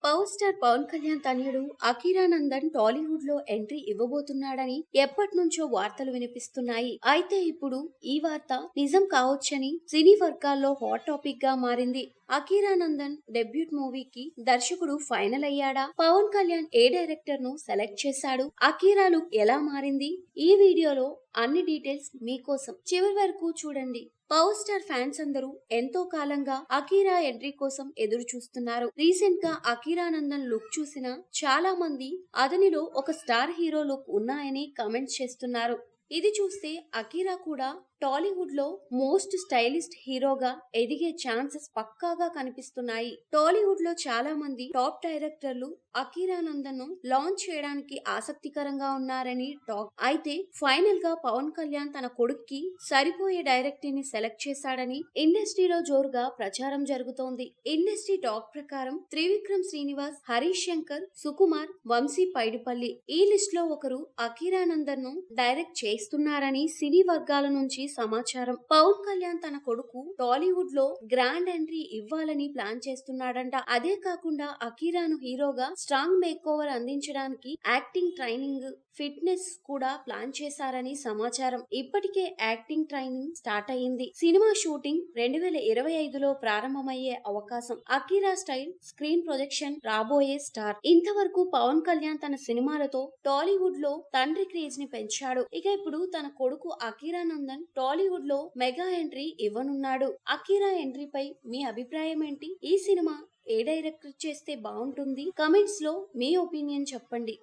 Power star Pawan Kalyan తనయుడు అఖీరానందన్ టాలీవుడ్ లో entry ఇవ్వబోతున్నాడని ఎప్పటి నుంచో వార్తలు వినిపిస్తున్నాయి. అయితే ఇప్పుడు ఈ వార్త నిజం కావచ్చని సినీ వర్గాల్లో హాట్ టాపిక్ గా మారింది. అఖీరానందన్ డెబ్యూట్ మూవీకి దర్శకుడు ఫైనల్ అయ్యాడా? పవన్ కళ్యాణ్ ఏ డైరెక్టర్ ను సెలెక్ట్ చేశాడు? అఖీరా లుక్ ఎలా మారింది? ఈ వీడియోలో అన్ని డీటెయిల్స్ మీకోసం చివరి వరకు చూడండి. పవర్ స్టార్ ఫ్యాన్స్ అందరూ ఎంతో కాలంగా అఖీరా ఎంట్రీ కోసం ఎదురు చూస్తున్నారు. రీసెంట్ గా అఖీరానందన్ లుక్ చూసిన చాలా మంది అతనిలో ఒక స్టార్ హీరో లుక్ ఉన్నాయని కామెంట్స్ చేస్తున్నారు. ఇది చూస్తే అఖీరా కూడా టాలీవుడ్ లో మోస్ట్ స్టైలిస్ట్ హీరోగా ఎదిగే ఛాన్సెస్ పక్కాగా కనిపిస్తున్నాయి. టాలీవుడ్ లో చాలా మంది టాప్ డైరెక్టర్లు అఖీరానందన్ ను లాంచ్ చేయడానికి ఆసక్తికరంగా ఉన్నారని టాక్. అయితే ఫైనల్ గా పవన్ కళ్యాణ్ తన కొడుక్కి సరిపోయే డైరెక్టర్ ని సెలెక్ట్ చేశాడని ఇండస్ట్రీలో జోరుగా ప్రచారం జరుగుతోంది. ఇండస్ట్రీ టాక్ ప్రకారం త్రివిక్రమ్ శ్రీనివాస్, హరీష్ శంకర్, సుకుమార్, వంశీ పైడిపల్లి ఈ లిస్ట్ లో ఒకరు అఖీరానందన్ ను డైరెక్ట్ చేస్తున్నారని సినీ వర్గాల నుంచి సమాచారం. పవన్ కళ్యాణ్ తన కొడుకు టాలీవుడ్ లో గ్రాండ్ ఎంట్రీ ఇవ్వాలని ప్లాన్ చేస్తున్నాడంట. అదే కాకుండా అఖీరాను హీరోగా స్ట్రాంగ్ మేక్ ఓవర్ అందించడానికి యాక్టింగ్ ట్రైనింగ్, ఫిట్నెస్ కూడా ప్లాన్ చేశారని సమాచారం. ఇప్పటికే యాక్టింగ్ ట్రైనింగ్ స్టార్ట్ అయింది. సినిమా షూటింగ్ 2025లో ప్రారంభమయ్యే అవకాశం. అఖీరా స్టైల్ స్క్రీన్ ప్రొజెక్షన్ రాబోయే స్టార్. ఇంతవరకు పవన్ కళ్యాణ్ తన సినిమాలతో టాలీవుడ్ లో తండ్రి క్రేజ్ ని పెంచాడు. ఇక ఇప్పుడు తన కొడుకు అఖీరానందన్ టాలీవుడ్ లో మెగా ఎంట్రీ ఇవ్వనున్నాడు. అఖీరా ఎంట్రీపై మీ అభిప్రాయం ఏంటి? ఈ సినిమా ఏ డైరెక్టర్ చేస్తే బాగుంటుంది? కమెంట్స్ లో మీ ఒపీనియన్ చెప్పండి.